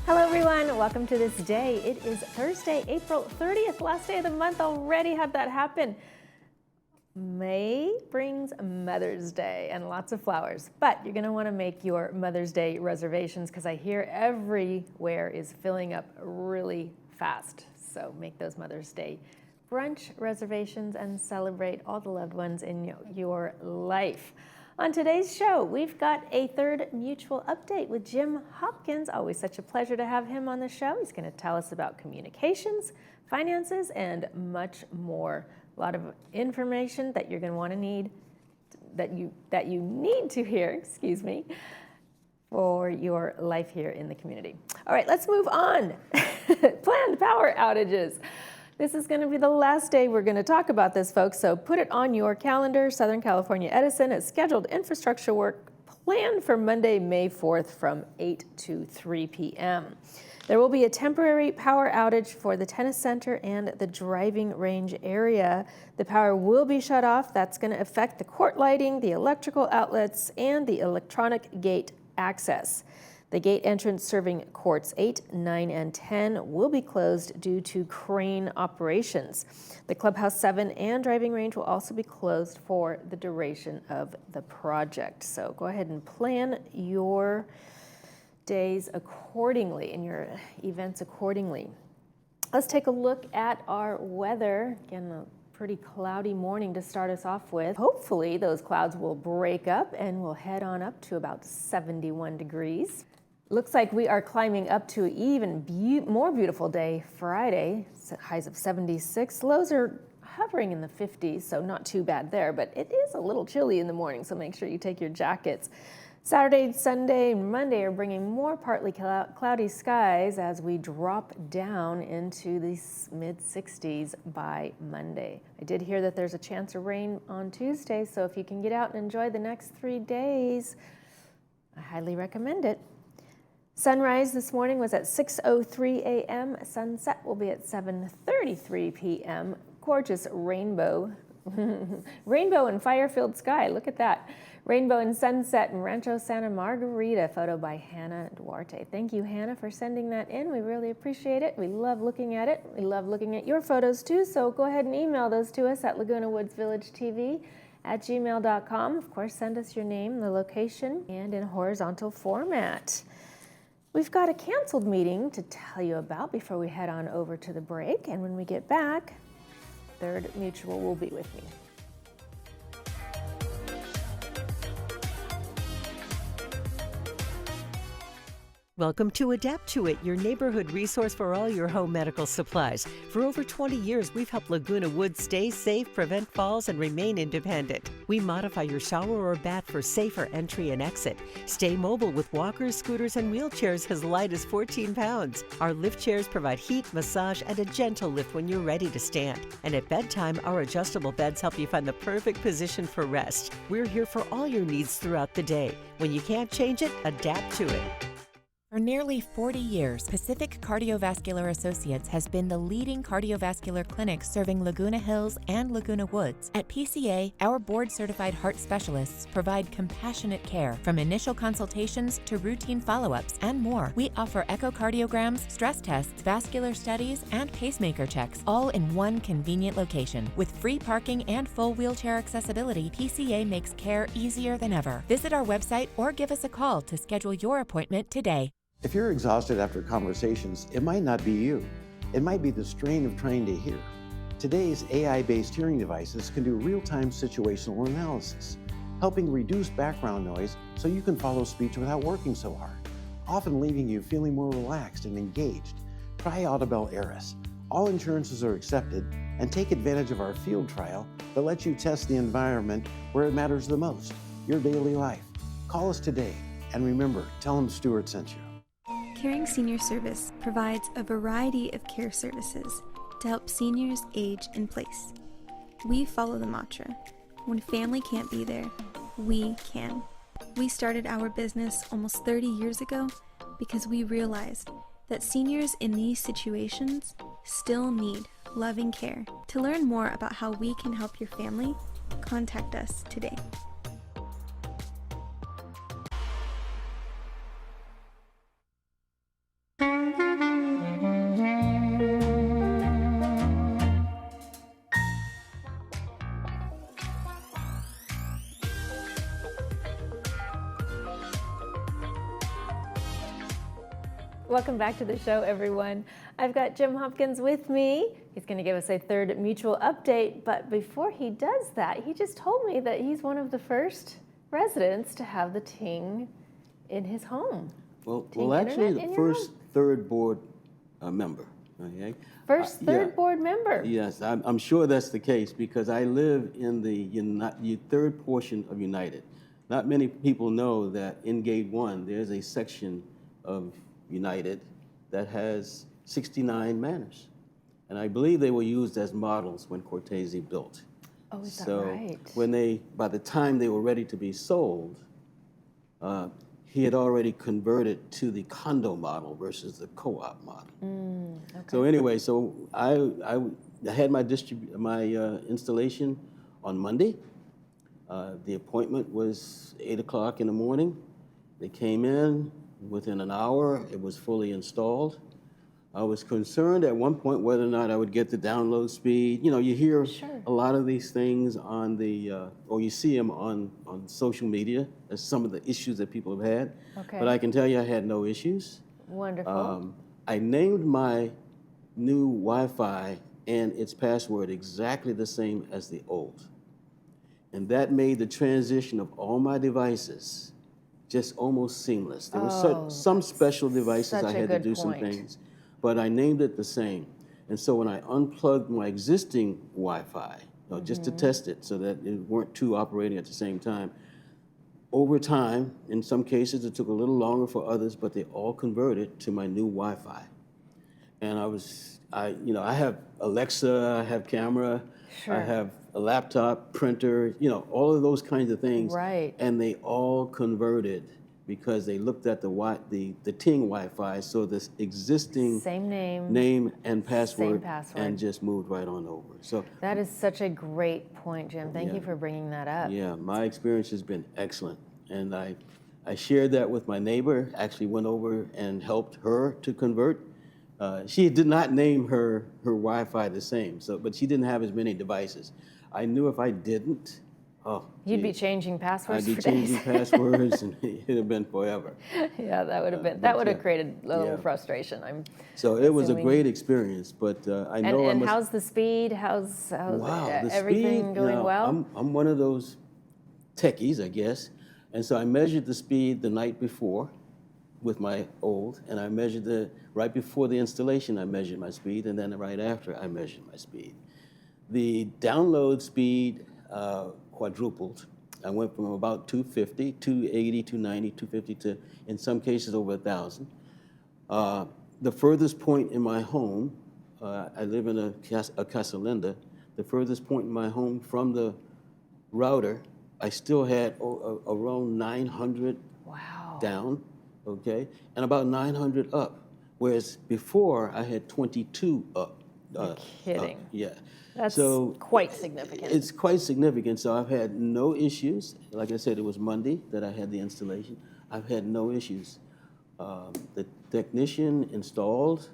Hello everyone, welcome to This Day. It is Thursday, April 30th, last day of the month already. How'd that happen? May brings Mother's Day and lots of flowers, but you're gonna wanna make your Mother's Day reservations because I hear everywhere is filling up really fast. So make those Mother's Day brunch reservations and celebrate all the loved ones in your life. On today's show, we've got a third mutual update with Jim Hopkins. Always such a pleasure to have him on the show. He's going to tell us about communications, finances, and much more. A lot of information that you're going to want to need, that you need to hear, for your life here in the community. All right, let's move on. Planned power outages. This is going to be the last day we're going to talk about this, folks, so put it on your calendar. Southern California Edison has scheduled infrastructure work planned for Monday, May 4th from 8 to 3 p.m. There will be a temporary power outage for the tennis center and the driving range area. The power will be shut off. That's going to affect the court lighting, the electrical outlets, and the electronic gate access. The gate entrance serving courts 8, 9, and 10 will be closed due to crane operations. The Clubhouse 7 and driving range will also be closed for the duration of the project. So go ahead and plan your days accordingly and your events accordingly. Let's take a look at our weather. Again, a pretty cloudy morning to start us off with. Hopefully those clouds will break up and we'll head on up to about 71 degrees. Looks like we are climbing up to an even more beautiful day Friday, highs of 76. Lows are hovering in the 50s, so not too bad there, but it is a little chilly in the morning, so make sure you take your jackets. Saturday, Sunday, and Monday are bringing more partly cloudy skies as we drop down into the mid-60s by Monday. I did hear that there's a chance of rain on Tuesday, so if you can get out and enjoy the next 3 days, I highly recommend it. Sunrise this morning was at 6:03 a.m. Sunset will be at 7:33 p.m. Gorgeous rainbow and fire-filled sky. Look at that. Rainbow and sunset in Rancho Santa Margarita, photo by Hannah Duarte. Thank you, Hannah, for sending that in. We really appreciate it. We love looking at it. We love looking at your photos too, so go ahead and email those to us at Laguna Woods Village TV at gmail.com. Of course, send us your name, the location, and in horizontal format. We've got a canceled meeting to tell you about before we head on over to the break. And when we get back, Third Mutual will be with me. Welcome to Adapt to It, your neighborhood resource for all your home medical supplies. For over 20 years, we've helped Laguna Woods stay safe, prevent falls, and remain independent. We modify your shower or bath for safer entry and exit. Stay mobile with walkers, scooters, and wheelchairs as light as 14 pounds. Our lift chairs provide heat, massage, and a gentle lift when you're ready to stand. And at bedtime, our adjustable beds help you find the perfect position for rest. We're here for all your needs throughout the day. When you can't change it, adapt to it. For nearly 40 years, Pacific Cardiovascular Associates has been the leading cardiovascular clinic serving Laguna Hills and Laguna Woods. At PCA, our board-certified heart specialists provide compassionate care from initial consultations to routine follow-ups and more. We offer echocardiograms, stress tests, vascular studies, and pacemaker checks, all in one convenient location. With free parking and full wheelchair accessibility, PCA makes care easier than ever. Visit our website or give us a call to schedule your appointment today. If you're exhausted after conversations, it might not be you. It might be the strain of trying to hear. Today's AI-based hearing devices can do real-time situational analysis, helping reduce background noise so you can follow speech without working so hard, often leaving you feeling more relaxed and engaged. Try Audibel Eris. All insurances are accepted, and take advantage of our field trial that lets you test the environment where it matters the most, your daily life. Call us today, and remember, tell them Stuart sent you. Caring Senior Service provides a variety of care services to help seniors age in place. We follow the mantra, when family can't be there, we can. We started our business almost 30 years ago because we realized that seniors in these situations still need loving care. To learn more about how we can help your family, contact us today. Welcome back to the show, everyone. I've got Jim Hopkins with me. He's going to give us a third mutual update, but before he does that, he just told me that he's one of the first residents to have the Ting in his home. Well, Ting actually, Internet in the your first home? third board member. Okay. First third Yeah. board member. Yes, I'm sure that's the case because I live in the third portion of United. Not many people know that in Gate 1, there's a section of United that has 69 manors. And I believe they were used as models when Cortese built. Oh, is that So right? by the time they were ready to be sold, he had already converted to the condo model versus the co-op model. Okay. So anyway, so I had my installation on Monday. The appointment was 8 o'clock in the morning. They came in. Within an hour, it was fully installed. I was concerned at one point whether or not I would get the download speed. You know, you hear a lot of these things on the, or you see them on social media as some of the issues that people have had. Okay. But I can tell you I had no issues. Wonderful. I named my new Wi-Fi and its password exactly the same as the old. And that made the transition of all my devices just almost seamless. There were some special devices such I a had to good do some point. things, but I named it the same. And so when I unplugged my existing Wi-Fi, just to test it so that it weren't two operating at the same time, over time, in some cases it took a little longer for others, but they all converted to my new Wi-Fi. And I have Alexa, I have camera, I have a laptop, printer, all of those kinds of things. Right. And they all converted because they looked at the Ting Wi-Fi, so this existing Same name and password, password. and just moved right on over. So That is such a great point, Jim. Thank you for bringing that up. yeah, my experience has been excellent. And I shared that with my neighbor, actually went over and helped her to convert. She did not name her Wi-Fi the same, but she didn't have as many devices. I knew if I didn't, You'd be changing passwords I'd be for changing days. passwords, and it'd have been forever. Yeah, that would have been, but that would have yeah. created a little Yeah. frustration. So it was a assuming- great experience, but I know I And must. how's the speed? How's Wow, the everything speed, going well? I'm one of those techies, I guess, and so I measured the speed the night before with my old, and I measured right before the installation, I measured my speed, and then right after, I measured my speed. The download speed quadrupled. I went from about 250, 280, 290, 250 to, in some cases, over 1,000. The furthest point in my home, I live in a Casa Linda, the furthest point in my home from the router, I still had around 900 Wow. down, okay, and about 900 up, whereas before I had 22 up. You're kidding. Yeah. That's So quite significant. It's quite significant. So I've had no issues. Like I said, it was Monday that I had the installation. I've had no issues. The technician installed.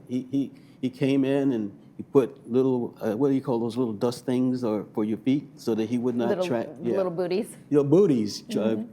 He came in and he put little what do you call those little dust things for your feet so that he would not little, track little booties. booties,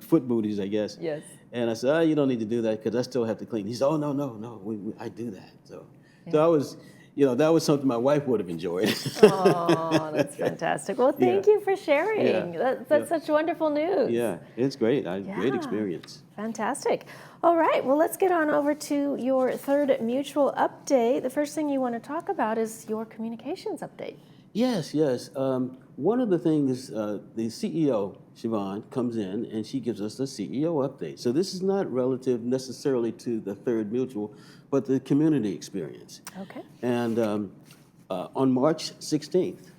foot booties, I guess. Yes. And I said, you don't need to do that because I still have to clean. He said, oh, no, I do that. So I was, that was something my wife would have enjoyed. Oh, that's fantastic. Well, thank you for sharing. Yeah. That's such wonderful news. Yeah, it's great. Great Yeah. experience. Fantastic. All right, well, let's get on over to your third mutual update. The first thing you want to talk about is your communications update. Yes. One of the things, the CEO, Siobhan, comes in and she gives us the CEO update. So this is not relative necessarily to the third mutual, but the community experience. Okay. And on March 16th,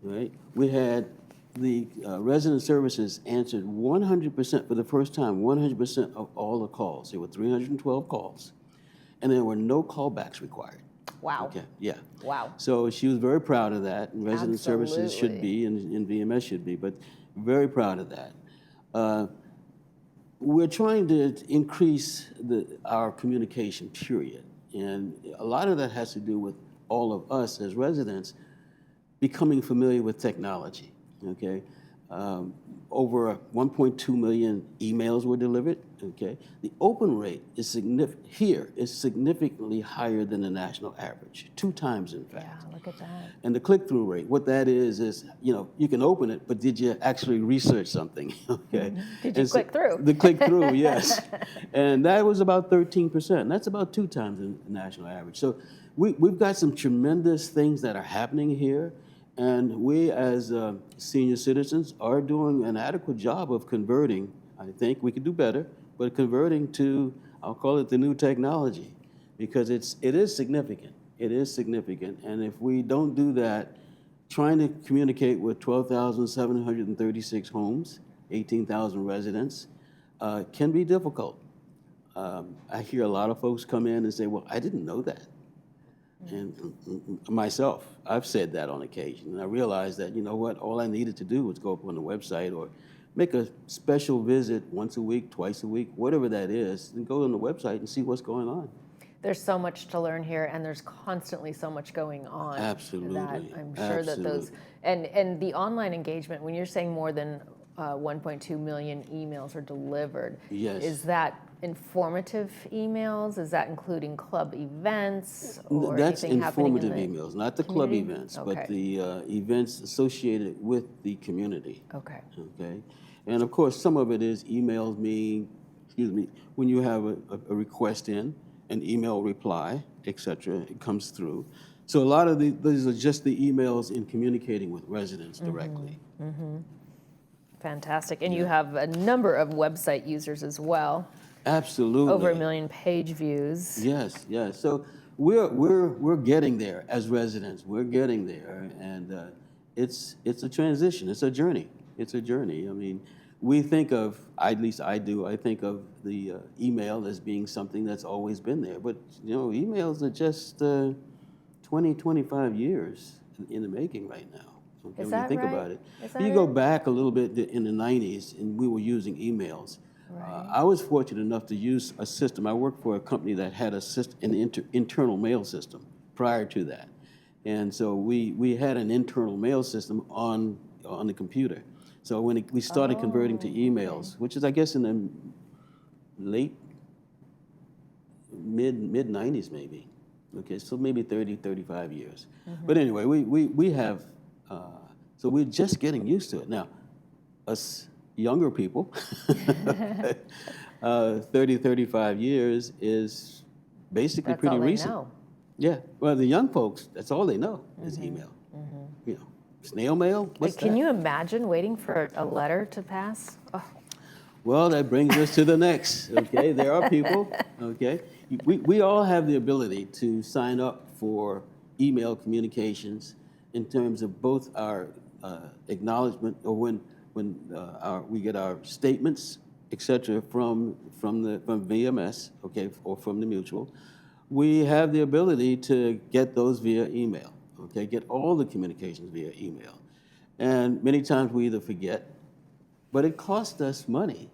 right, we had the resident services answered 100% for the first time, 100% of all the calls. There were 312 calls, and there were no callbacks required. Wow. Okay, yeah. Wow. So she was very proud of that, and resident services should be, and VMS should be, but very proud of that. We're trying to increase our communication, period. And a lot of that has to do with all of us as residents becoming familiar with technology, okay? over 1.2 million emails were delivered. Okay, the open rate is significantly higher than the national average, 2 times in fact. Yeah, look at that. And the click-through rate, what that is you can open it, but did you actually research something? Okay. Did you And click through? The click-through, yes. And that was about 13%. And that's about 2 times the national average. So we've got some tremendous things that are happening here. And we, as senior citizens, are doing an adequate job of converting. I think we could do better, but converting to, I'll call it the new technology, because it is significant. It is significant. And if we don't do that, trying to communicate with 12,736 homes, 18,000 residents, can be difficult. I hear a lot of folks come in and say, well, I didn't know that. And myself, I've said that on occasion. And I realized that, you know what, all I needed to do was go up on the website or make a special visit once a week, twice a week, whatever that is, and go on the website and see what's going on. There's so much to learn here, and there's constantly so much going on. Absolutely. That I'm sure that those, and the online engagement, when you're saying more than 1.2 million emails are delivered, yes. Is that informative emails? Is that including club events or That's anything happening in informative emails, not the club community? events, Okay. but the events associated with the community. Okay. Okay, and of course, some of it is emails when you have a request in, an email reply, etc. It comes through. So a lot of these are just the emails in communicating with residents directly. Mm-hmm. Fantastic. And you have a number of website users as well. Absolutely. Over 1 million page views. Yes, yes. So we're getting there as residents. We're getting there, and it's a transition. It's a journey. It's a journey. I mean, we think of, at least I do, I think of the email as being something that's always been there. But, emails are just 20, 25 years in the making right now. Okay, Is when that you think right? about it. Is that You go it? back a little bit in the 90s, and we were using emails. Right. I was fortunate enough to use a system. I worked for a company that had an internal mail system prior to that. And so we had an internal mail system on the computer. So when we started converting to emails, which is, I guess, in the mid 90s maybe. Okay, so maybe 30, 35 years. Mm-hmm. But anyway, we have, so we're just getting used to it. Now, us younger people, 30, 35 years is basically That's pretty all they recent. know. Yeah, well, the young folks, that's all they know is email. Mm-hmm. Snail mail, what's Can that? you imagine waiting for a letter to pass? Oh. Well, that brings us to the next, okay? There are people, okay? We all have the ability to sign up for email communications in terms of both our acknowledgement, or when we get our statements, et cetera, from VMS, okay, or from the mutual. We have the ability to get those via email, okay? Get all the communications via email. And many times we either forget, but it costs us money,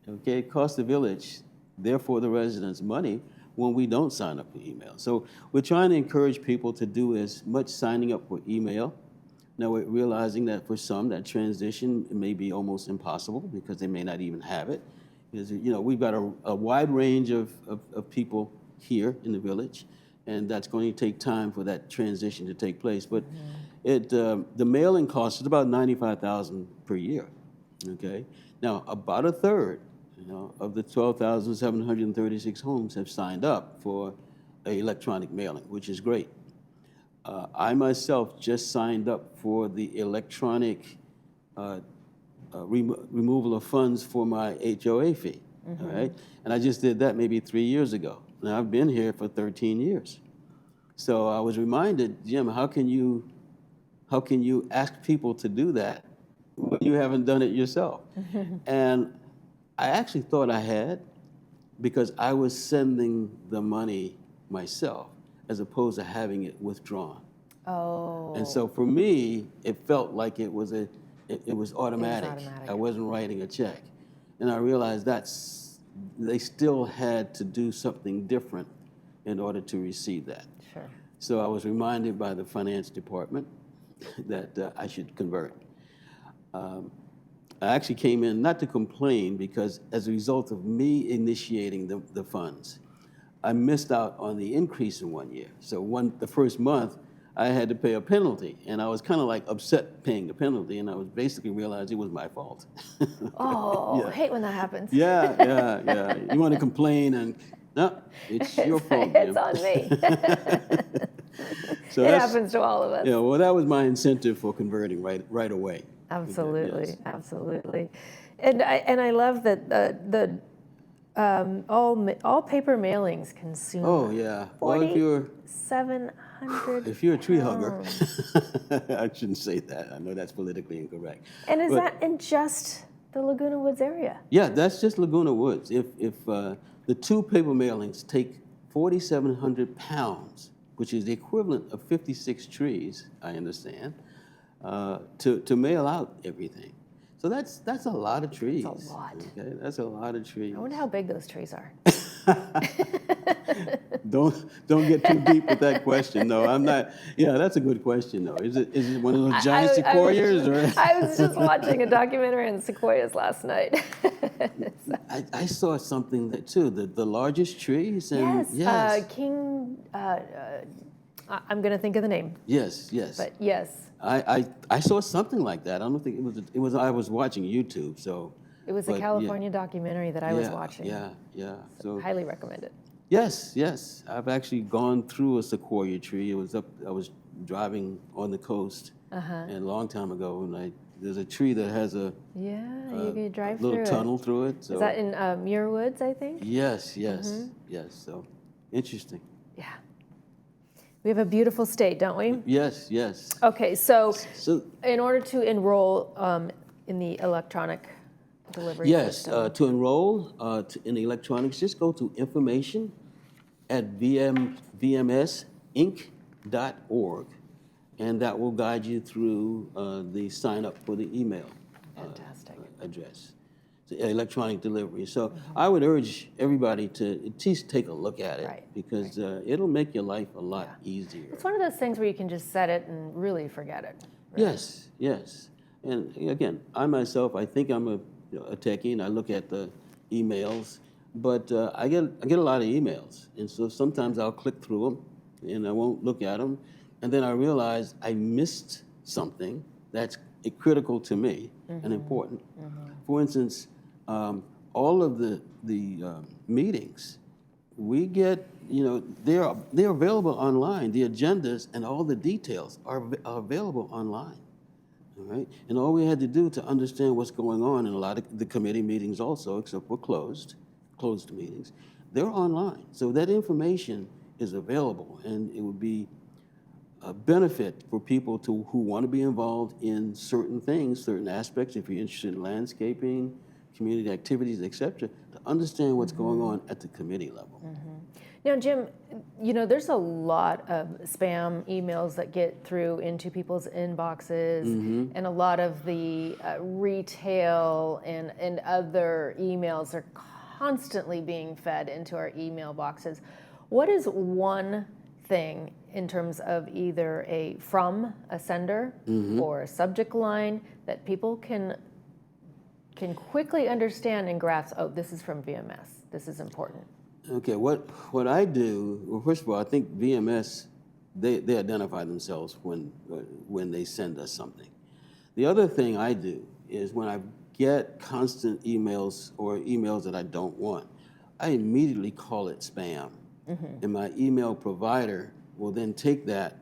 okay? It costs the village, therefore the residents, money when we don't sign up for email. So we're trying to encourage people to do as much signing up for email. Now we're realizing that for some, that transition may be almost impossible because they may not even have it. Because, we've got a wide range of people here in the village, and that's going to take time for that transition to take place. But the mailing cost is about $95,000 per year, okay? Now, about a third, of the 12,736 homes have signed up for an electronic mailing, which is great. I myself just signed up for the electronic removal of funds for my HOA fee, all right? And I just did that maybe 3 years ago. Now, I've been here for 13 years. So I was reminded, Jim, how can you ask people to do that when you haven't done it yourself? And I actually thought I had, because I was sending the money myself as opposed to having it withdrawn. Oh. And so for me, it felt like it was automatic. automatic. I wasn't writing a check. And I realized they still had to do something different in order to receive that. Sure. So I was reminded by the finance department that I should convert. I actually came in not to complain because as a result of me initiating the funds, I missed out on the increase in 1 year. So the first month, I had to pay a penalty, and I was kind of like upset paying the penalty, and I was basically realized it was my fault. Oh, Yeah. I hate when that happens. Yeah. You want to complain, and no, it's your fault, Jim. It's on me. So It that's- happens to all of us. Yeah, well, that was my incentive for converting right away. Absolutely, Yes. absolutely. And I love that all paper mailings consume Oh yeah. Well, if you're 4,700 a tree hugger, I shouldn't say that. I know that's politically incorrect. And is But- that in just the Laguna Woods area? Yeah, that's just Laguna Woods. If the 2 paper mailings take 4,700 pounds, which is the equivalent of 56 trees, I understand, to mail out everything. So that's a lot of trees. That's a lot. Okay, that's a lot of trees. I wonder how big those trees are. Don't get too deep with that question. No, I'm not. Yeah, that's a good question though. Is it one of those giant sequoias or? I was just watching a documentary on sequoias last night. I saw something that too. The largest trees and Yes, King. I'm going to think of the name, yes. but yes, I saw something like that. I don't think it was. I was watching YouTube, so. it was a But, yeah. California documentary that I was watching. Yeah. So Highly recommend it. yes. I've actually gone through a sequoia tree. I was driving on the coast, and a long time ago, and there's a tree that has a Yeah, you could drive little through tunnel through it. So Is that in Muir Woods, I think? yes. So interesting. Yeah. We have a beautiful state, don't we? Yes. Okay, so So in order to enroll in the electronic delivery yes, system, to enroll in electronics, just go to vmsinc.org, and that will guide you through the sign up for the email Fantastic. address, the electronic delivery. So I would urge everybody to at least take a look at it Right, because it'll make your life a lot easier. it's one of those things where you can just set it and really forget it. Right? Yes. And again, I myself, I think I'm a techie, and I look at the emails, but I get a lot of emails, and so sometimes I'll click through them, and I won't look at them, and then I realize I missed something that's critical to me and important. For instance, all of the meetings, we get, they're available online. The agendas and all the details are available online. All right? And all we had to do to understand what's going on in a lot of the committee meetings also, except for closed meetings, they're online. So that information is available, and it would be a benefit for people who want to be involved in certain things, certain aspects, if you're interested in landscaping, community activities, et cetera, to understand what's going on at the committee level. Now, Jim, there's a lot of spam emails that get through into people's inboxes, and a lot of the retail and other emails are constantly being fed into our email boxes. What is one thing in terms of either from a sender or a subject line that people can quickly understand and grasp? Oh, this is from VMS. This is important. Okay, what I do, well, first of all, I think VMS, they identify themselves when they send us something. The other thing I do is when I get constant emails or emails that I don't want, I immediately call it spam. And my email provider will then take that,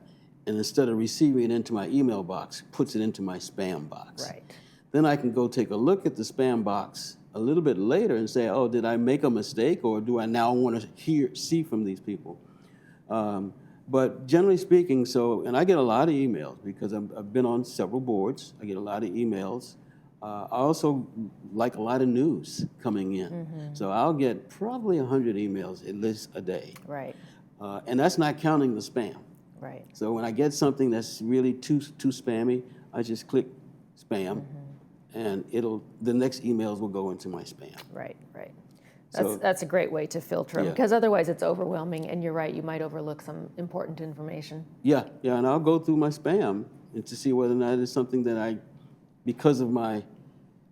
and instead of receiving it into my email box, puts it into my spam box. Right. Then I can go take a look at the spam box a little bit later and say, oh, did I make a mistake, or do I now want to see from these people? But generally speaking, and I get a lot of emails because I've been on several boards. I get a lot of emails. I also like a lot of news coming in. So I'll get probably 100 emails at least a day. Right. And that's not counting the spam. Right. So when I get something that's really too spammy, I just click spam, and the next emails will go into my spam. Right. So- That's a great way to filter them, Yeah. because otherwise it's overwhelming, and you're right, you might overlook some important information. Yeah, and I'll go through my spam and to see whether or not it's something that because of my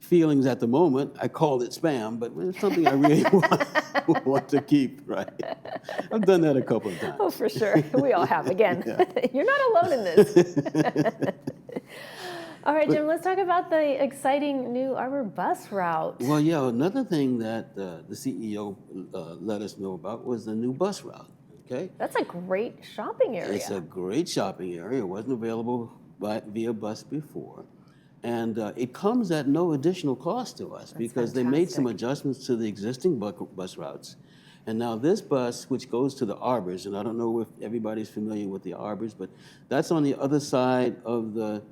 feelings at the moment. I called it spam, but it's something I really want to keep, right? I've done that a couple of times. Oh, for sure. We all have. Again, you're not alone in this. All right, Jim, let's talk about the exciting new Arbor bus route. Well, yeah, another thing that the CEO let us know about was the new bus route, okay? That's a great shopping area. It's a great shopping area. It wasn't available via bus before. And it comes at no additional cost to us because they made some adjustments to the existing bus routes. And now this bus, which goes to the arbors, and I don't know if everybody's familiar with the arbors, but that's on the other side of the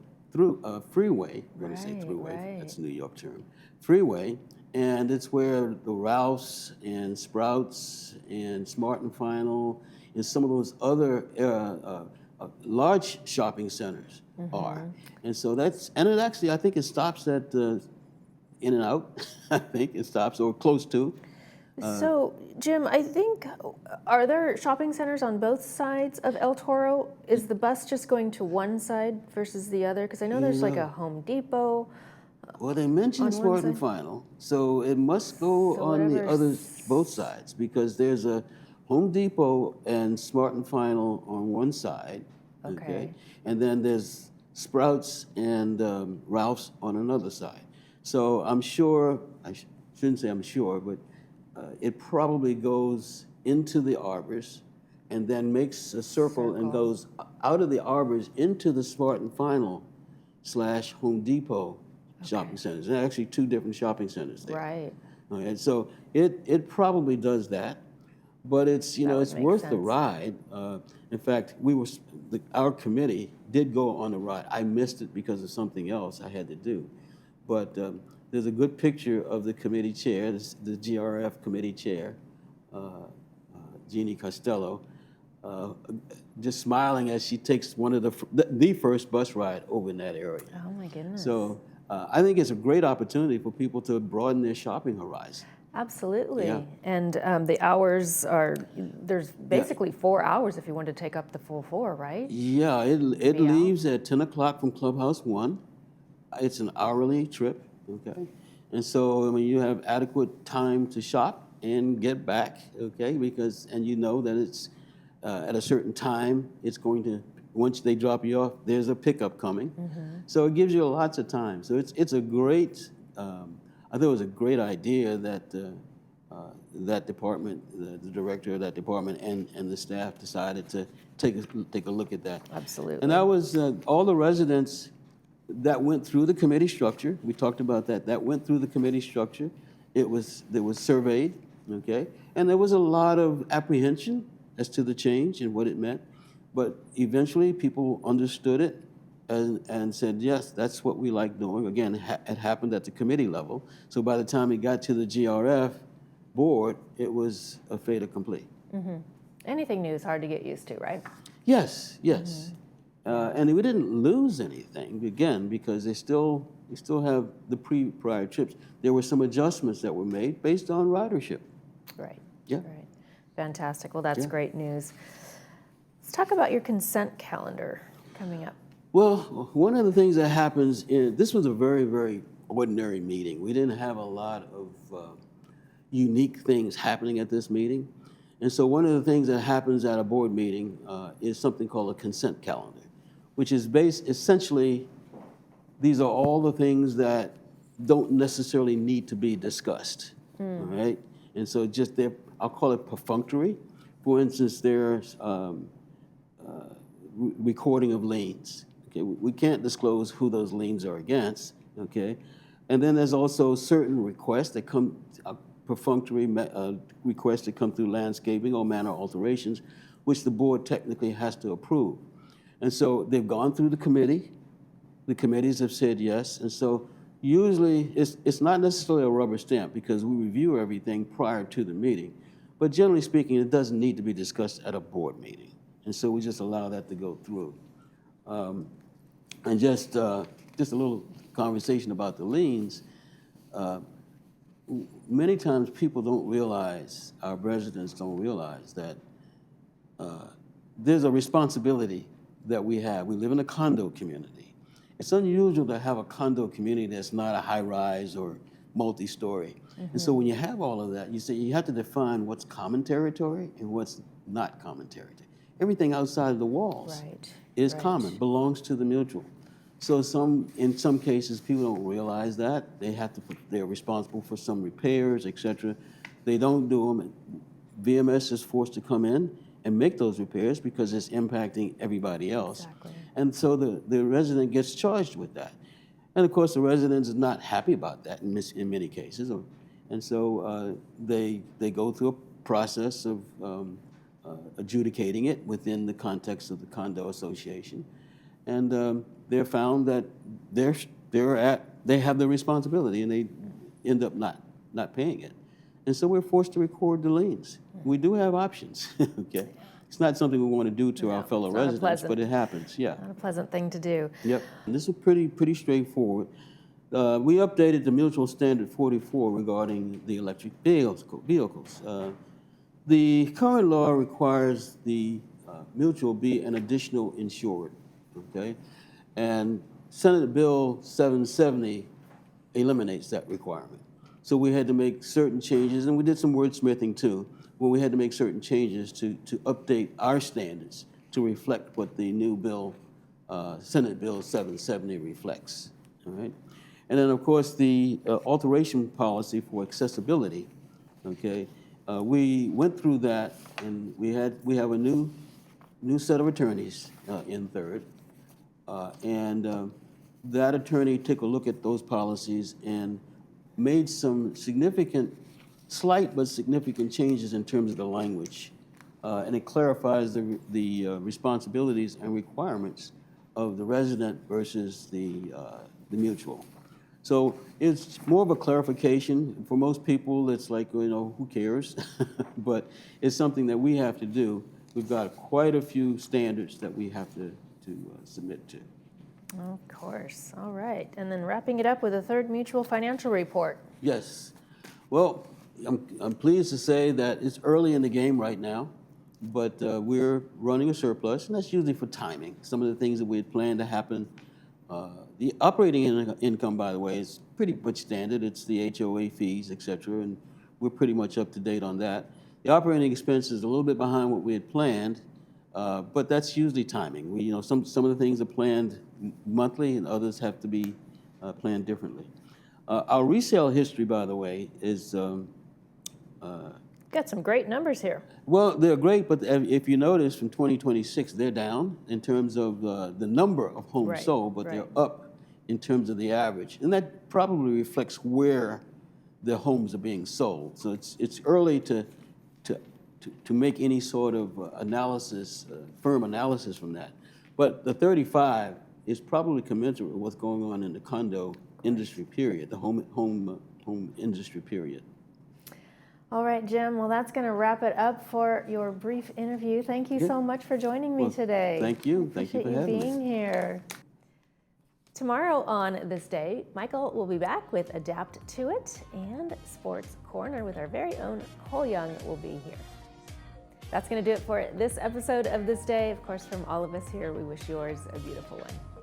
freeway. I'm going to say throughway, that's a New York term. Freeway, and it's where the Ralphs and Sprouts and Smart and Final and some of those other large shopping centers are. And so it actually, I think it stops at In and Out. I think it stops, or close to. So, Jim, I think, are there shopping centers on both sides of El Toro? Is the bus just going to one side versus the other? Because I know there's like a Home Depot. Well, they mentioned Smart and Final, so it must go on the other, both sides, because there's a Home Depot and Smart and Final on one side, okay? And then there's Sprouts and Ralph's on another side. So I'm sure, shouldn't say I'm sure, but it probably goes into the arbors and then makes a circle and goes out of the arbors into the Smart and Final / Home Depot shopping centers. There are actually two different shopping centers there. Right. Okay, so it probably does that, but it's, you know, it's worth the ride. In fact, our committee did go on the ride. I missed it because of something else I had to do, but there's a good picture of the committee chair, the GRF committee chair, Jeannie Costello, just smiling as she takes one of the first bus ride over in that area. Oh my goodness. So I think it's a great opportunity for people to broaden their shopping horizon. Absolutely. Yeah. And the hours are, there's basically 4 hours if you want to take up the full 4, right? Yeah, it leaves at 10 o'clock from Clubhouse 1. It's an hourly trip, okay? And so, I mean, you have adequate time to shop and get back, okay? Because, and you know that it's at a certain time, it's going to, once they drop you off, there's a pickup coming. So it gives you lots of time. So it's a great, I thought it was a great idea that that department, the director of that department and the staff decided to take a look at that. Absolutely. And that was all the residents that went through the committee structure. We talked about that. That went through the committee structure. It was surveyed, okay? And there was a lot of apprehension as to the change and what it meant. But eventually people understood it and said, yes, that's what we like doing. Again, it happened at the committee level. So by the time it got to the GRF board, it was a fait accompli. Anything new is hard to get used to, right? Yes, yes. And we didn't lose anything, again, because we still have the prior trips. There were some adjustments that were made based on ridership. Right. Yeah. Right. Fantastic. Well, that's great news. Let's talk about your consent calendar coming up. Well, one of the things that happens this was a very, very ordinary meeting. We didn't have a lot of unique things happening at this meeting. And so one of the things that happens at a board meeting is something called a consent calendar, which is essentially, these are all the things that don't necessarily need to be discussed, all right? And so just I'll call it perfunctory. For instance, there's recording of liens. Okay, we can't disclose who those liens are against, okay? And then there's also certain requests that come, perfunctory requests that come through landscaping or manner alterations, which the board technically has to approve. And so they've gone through the committee. The committees have said yes. And so usually it's not necessarily a rubber stamp because we review everything prior to the meeting. But generally speaking, it doesn't need to be discussed at a board meeting. And so we just allow that to go through. And just a little conversation about the liens. Many times people don't realize, our residents don't realize that there's a responsibility that we have. We live in a condo community. It's unusual to have a condo community that's not a high-rise or multi-story. And so when you have all of that, you have to define what's common territory and what's not common territory. Everything outside of the walls is common, belongs to the mutual. So in some cases, people don't realize that. They're responsible for some repairs, et cetera. They don't do them. VMS is forced to come in and make those repairs because it's impacting everybody else. Exactly. And so the resident gets charged with that. And of course, the resident is not happy about that in many cases. And so they go through a process of adjudicating it within the context of the condo association. And they're found that they have the responsibility, and they end up not paying it. And so we're forced to record the liens. We do have options, okay? It's not something we want to do to our fellow residents, but it happens, yeah. Not a pleasant thing to do. Yep, and this is pretty straightforward. We updated the Mutual Standard 44 regarding the electric vehicles. The current law requires the mutual be an additional insured, okay? And Senate Bill 770 eliminates that requirement. So we had to make certain changes, and we did some wordsmithing too, where we had to make certain changes to update our standards to reflect what the new bill, Senate Bill 770 reflects, all right? And then, of course, the alteration policy for accessibility, okay? We went through that, and we have a new set of attorneys in third, and that attorney took a look at those policies and made some slight but significant changes in terms of the language, and it clarifies the responsibilities and requirements of the resident versus the mutual. So it's more of a clarification. For most people, it's like, who cares? But it's something that we have to do. We've got quite a few standards that we have to submit to. Of course. All right. And then wrapping it up with a third mutual financial report. Yes. Well, I'm pleased to say that it's early in the game right now, but we're running a surplus, and that's usually for timing. Some of the things that we had planned to happen. The operating income, by the way, is pretty much standard. It's the HOA fees, et cetera, and we're pretty much up to date on that. The operating expense is a little bit behind what we had planned, but that's usually timing. Some of the things are planned monthly, and others have to be planned differently. Our resale history, by the way, is... Got some great numbers here. Well, they're great, but if you notice, from 2026, they're down in terms of the number of homes sold, but they're up in terms of the average. And that probably reflects where the homes are being sold. So it's early to make any sort of analysis, firm analysis from that. But the 35 is probably commensurate with what's going on in the condo industry period, the home industry period. All right, Jim. Well, that's going to wrap it up for your brief interview. Thank you so much for joining me today. Thank you. Thank you for having me. Appreciate you being here. Tomorrow on This Day, Michael will be back with Adapt to It, and Sports Corner with our very own Cole Young will be here. That's going to do it for this episode of This Day. Of course, from all of us here, we wish yours a beautiful one.